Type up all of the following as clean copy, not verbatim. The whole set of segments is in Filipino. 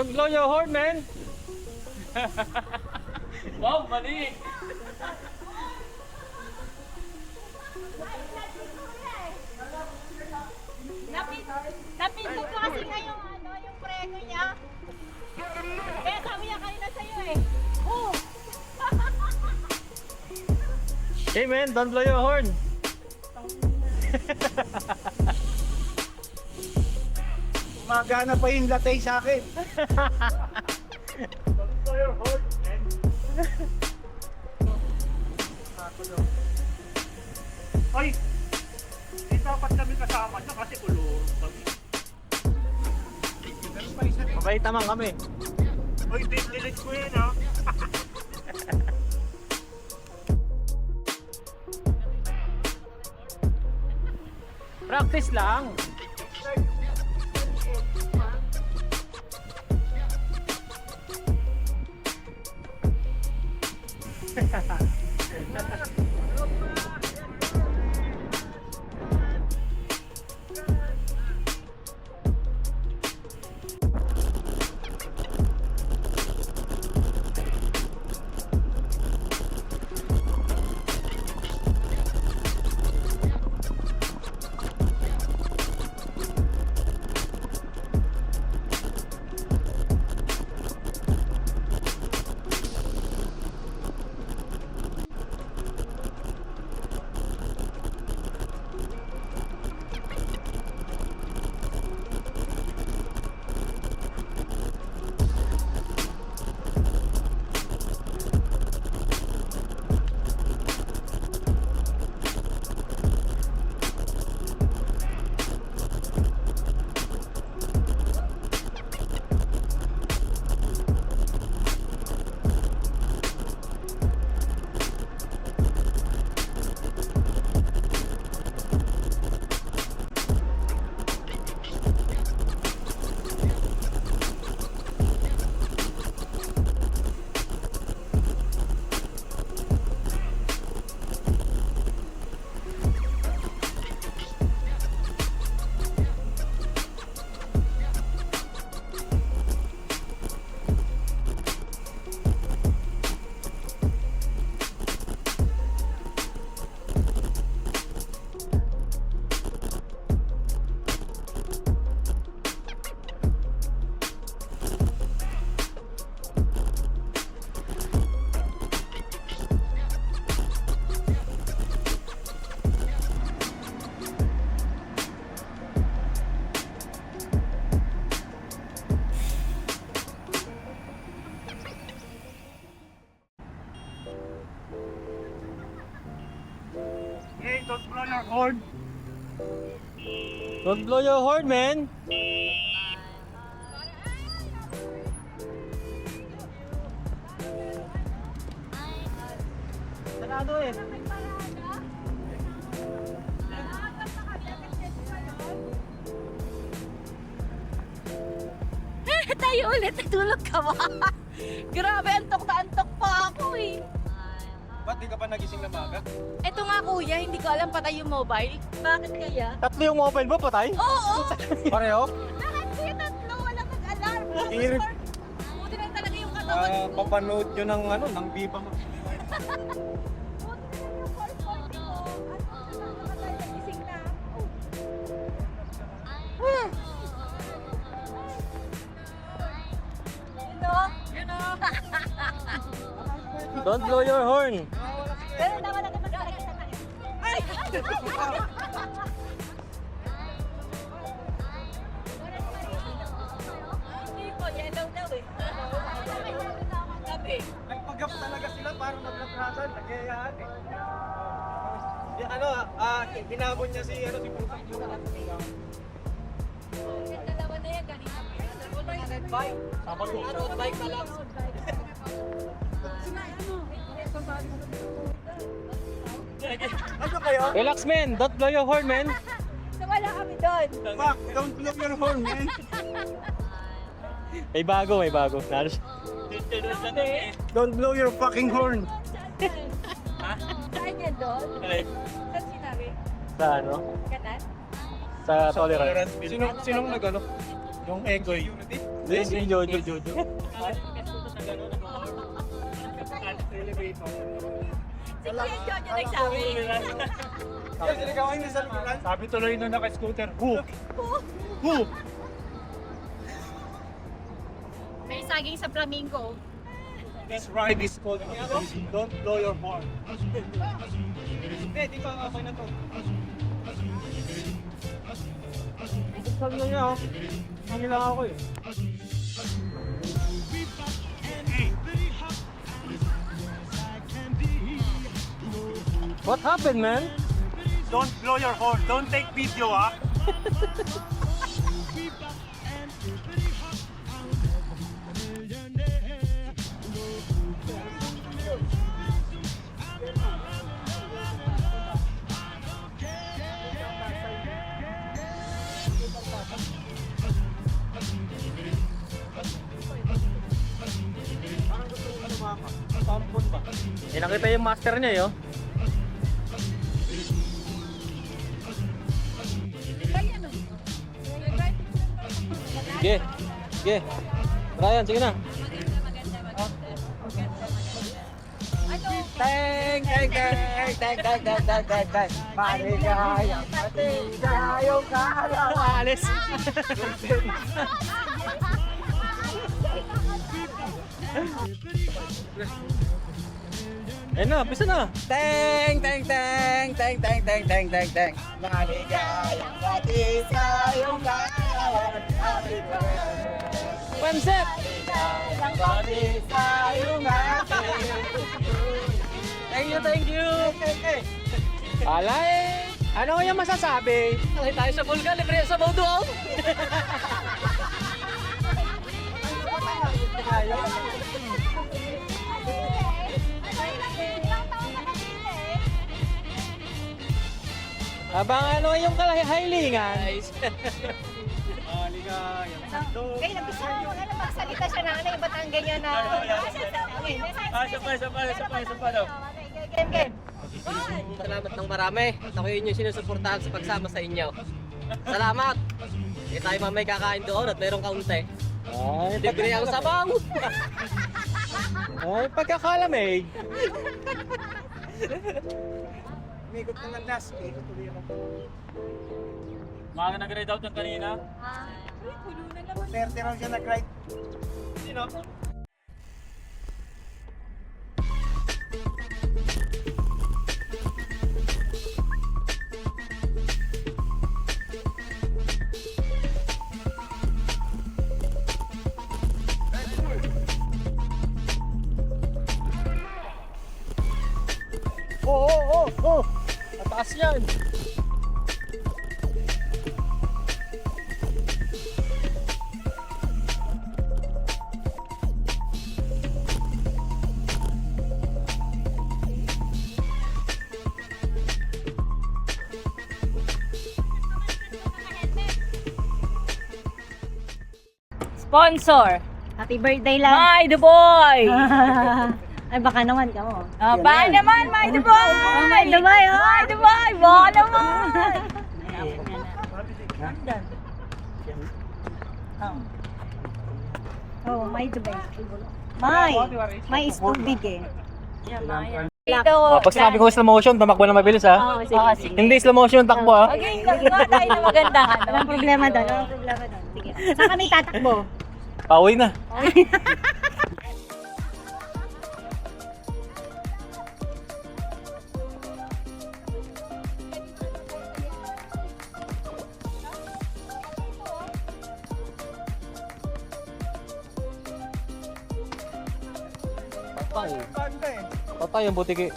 Don't blow your horn, man! Wow, mali! Napindot ko kasi nga yung preno niya. Kaya sabi niya kanina sa'yo eh. Oh! Hey man, don't blow your horn! Magana pa yung latay sa akin. Don't blow your horn, man. Ay! Hindi dapat kami kasama siya kasi ulong kami. Mabait naman kami. Uy, delete ko yun ha. Practice lang! Hey, don't blow your horn. Don't blow your horn, man! Sarado eh. Tayo ulit, natulog ka ba? Grabe, antok na antok pa ako eh. Ba't di ka pa nagising na maga? Eto nga kuya, hindi ko alam patay yung mobile. Bakit kaya? Tatlo yung mobile mo, patay? Oo! Pareho? Bakit kuya tatlo? Walang nag-alarm. Ir- Buti lang talaga yung katawan mo. Papanood nyo ng ano, ng Viva mo. Buti na lang yung call point ko. At nakakatay na gising na. Don't blow your horn! Pero naman natin magkakita tayo. Ay! Hindi po, yellow daw eh. Gabi. Nagpagap talaga sila para maglatrasan, nagyayaan eh. Ano, hinabon niya si Pusa. Yung dalawa na yan, kanina pa. Red bike. Tapos road bike na lang. Ano kayo? Relax, man. Don't blow your horn, man. So wala kami doon. Fuck, don't blow your horn, man. May bago, may bago. Naros. Don't blow your fucking horn. Saan yan doon? Saan sinabi? Sa ano? Kanan? Sa tolerance. Sinong nagano? Yung Egoy. Hindi, si Jojo. Elevator. Si Kuya Jojo nagsabi. Kasi sinigawan niya sa likuran. Sabi tuloy nung naka-scooter, who? Who? May saging sa flamingo. This ride is called Don't Blow Your Horn. Hindi, di pa okay na to. Sabi na niya, oh. Hangi lang ako eh. What happened, man? Don't blow your horn. Don't take video, ah. Pampon ba? Eh, nakita yung master niya, yo. Sige. Sige. Brian, sige na. Teng, teng, teng, teng, teng, teng, teng, teng, teng. Maligayang matigayong kalawalis. Eh na, pisa na. Teng, teng, teng, teng, teng, teng, teng, teng, teng. Maligayang matigayong kalawalis. Pansit! Maligayang matigayong Thank you, thank you. Alay! Ano yung masasabi? Nakita tayo sa Bulga, libre sa Bauduaw. Abang ano yung hilingan? Maligayang sandok. Kaya nabisa mo, ano magsalita siya na ano yung Batanggan niya na. Isa pa. Game. Salamat ng marami. Ako yun yung sinusuportahan sa pagsama sa inyo. Salamat! Hindi tayo mamay kakain doon at mayroong kaunti. Ay, libre ang sabaw! Ay, pagkakalamig! Umikot ng landas. Umikot ulit ako. Mga nag-ride out yung kanina. Pulo na naman. 30 raw siya nag-ride. Sino? Oh! Mataas yan! Sponsor. Happy birthday lang. My the boy! Ay, baka naman ka mo. Baka naman, my the boy! Oh, my Dubai, oh. My the boy! Baka naman! Oh, may Dubai. May is too big eh. Dito. Pag sinabi ko slow motion, tamakbo na mabilis ha. Sige. Hindi slow motion, takbo ha. Okay, gagawa tayo na maganda. Walang problema doon. Sige. Saan kami tatakbo? Pauwi na. Patay. Banda eh. Patay ang butiki.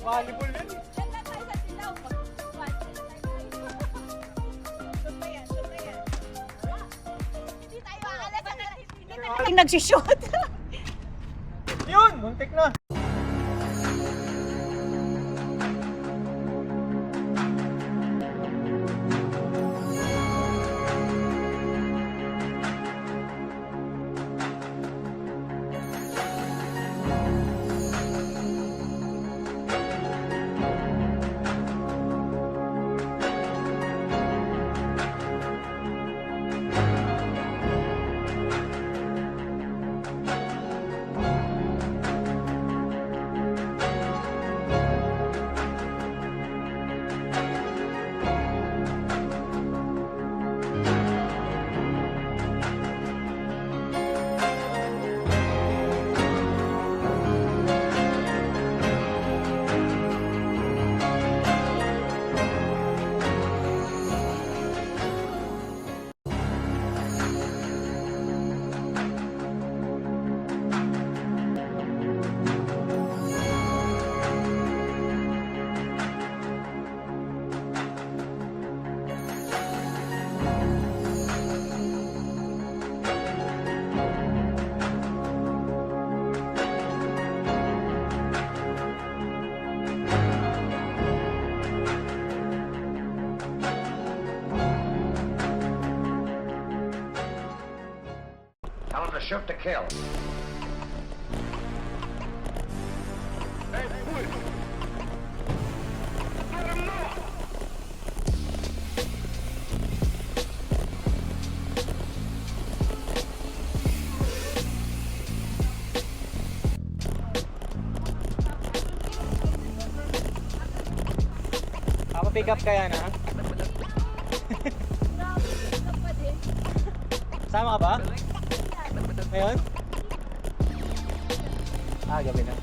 Volleyball yun eh. Yung nagsishoot. Muntik na. Tell him to shoot to kill. Pick up kaya na? Sama ka ba? Ngayon? Gabi na.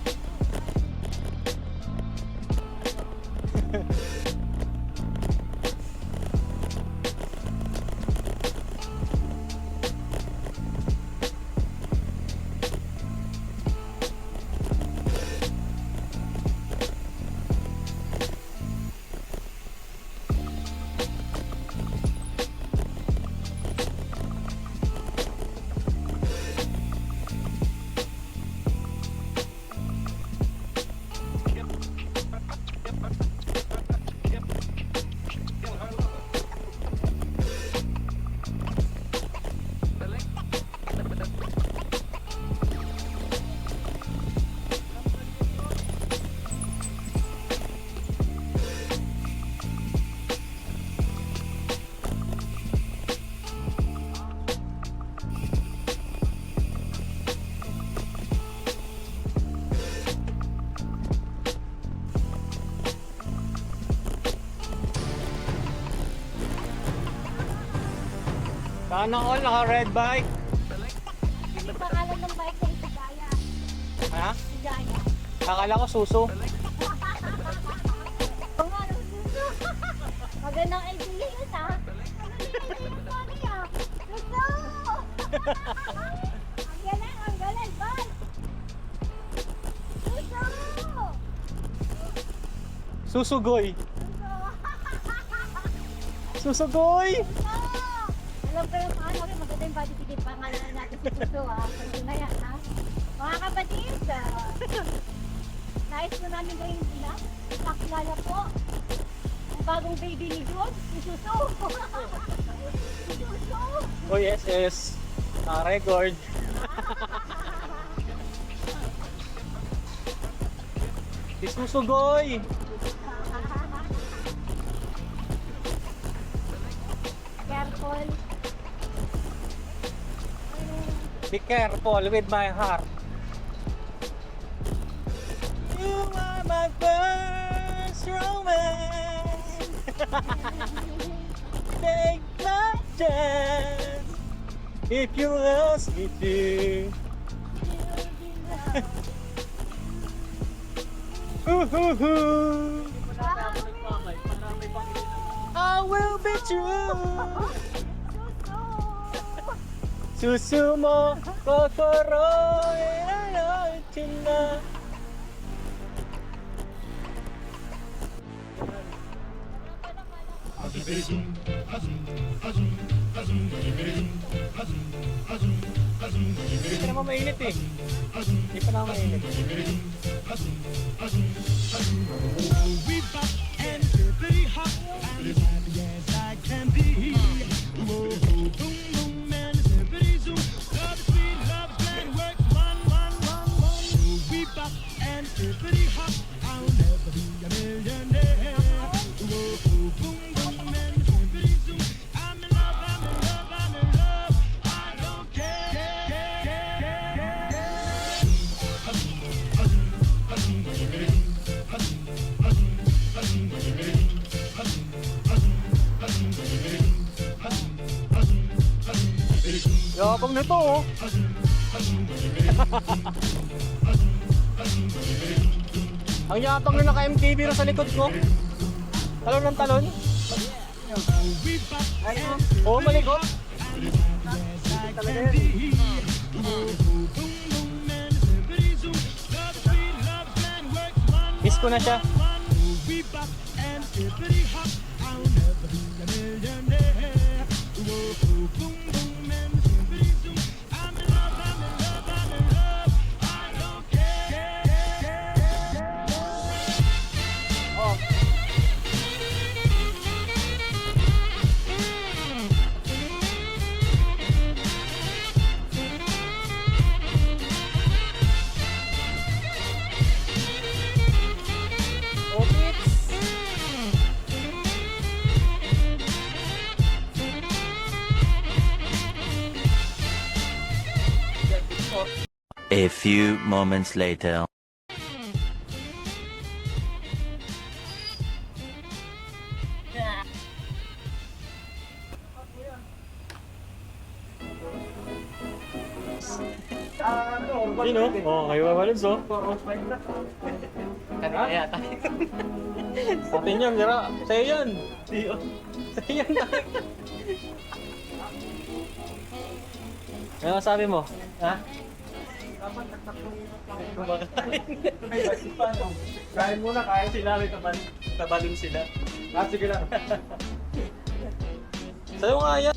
Sana all naka-red bike. Hindi pangalan ng bike ay Sigaya. Ha? Sigaya. Akala ko suso. Magandang idea yun ah. Ano yan? Gusto! Ang galing, bye! Gusto! Susugoy. Susugoy! Alam ko yung ano, maganda yung body ticket pangalan natin si Gusto ah. Pwede na yan ha. Mga kapatid, nais mo namin kayo sila. Pakilala po. Ang bagong baby ni Diyos, si Suso. Si Suso. Oh yes, yes. Record. Si Susugoy. Careful. Be careful with my heart. You are my first romance. Take my chance if you ask me to. Ooh, I will be true. Susu mo kokoro inanoichi na. Hindi pa naman mainit eh. Hindi pa naman mainit. Yapang nito oh. Ang yapang na naka-MKB ro sa likod ko. Talon ng talon. Oo, malikot. Talaga yan. Miss ko na siya. A few moments later. Sino? Oh, kayo ba nun so? Kanina yata. Sa atin yan, Mira. Sa'yo yan. Sa'yo yan. Ano sabi mo? Ha? Kain muna, kain sila. May tabalin sila. Ah, sige lang. Sa'yo nga yan.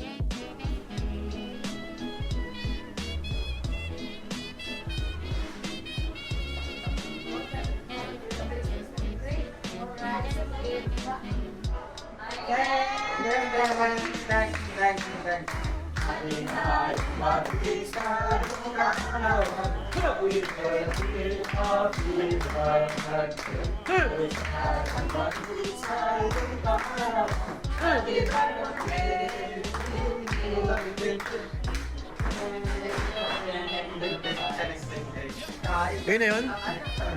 Ayun na yun?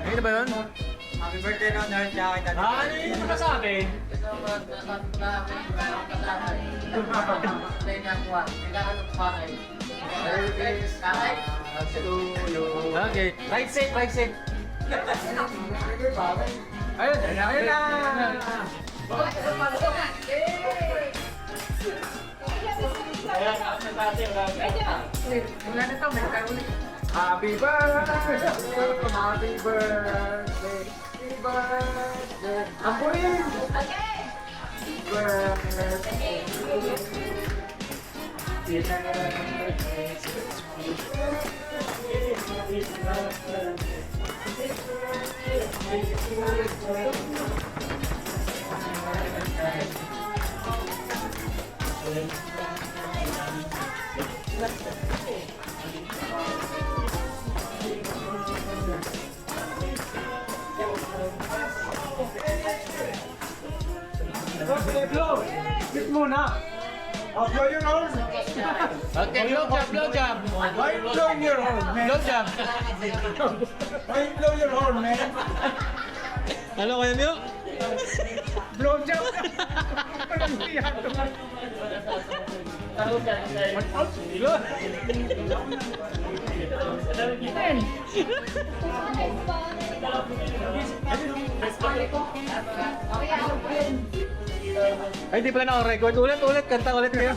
Ayun na ba yun? Happy birthday na, Nerd. Kaya kita dito. Ah, ano yung nasabi? Okay, right safe, right safe. Ayun, ayun na! Happy birthday! Happy birthday! Happy birthday! Ampunin! Blow! Kiss muna! Blow your horn! Okay, blow job. Why you blowing your horn, man? Blow job. Why you blow your horn, man? Ano kaya niyo? Blow job! Ay, di pala naka-record. Ulit, kanta ulit kayo.